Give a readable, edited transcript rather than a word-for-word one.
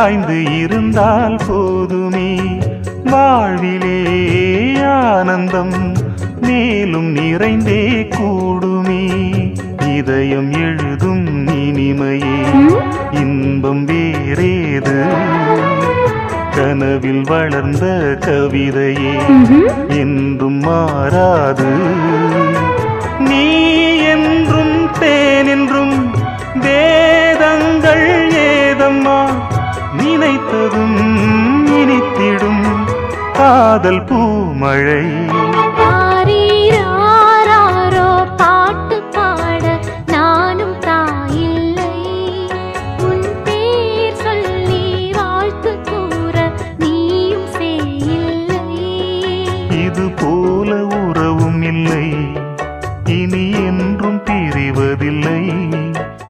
சாய்ந்து இருந்தால் போதுமே வாழ்விலே ஆனந்தம் மேலும் நிறைந்தே கூடுமே இதயம் எழுதும் இனிமையே இன்பம் வேறேது கனவில் வளர்ந்த கவிதையே என்றும் மாறாது நீ என்றும் தேன் என்றும் வேதங்கள் ஏதம்மா நினைத்ததும் இனித்திடும் காதல் பூமழை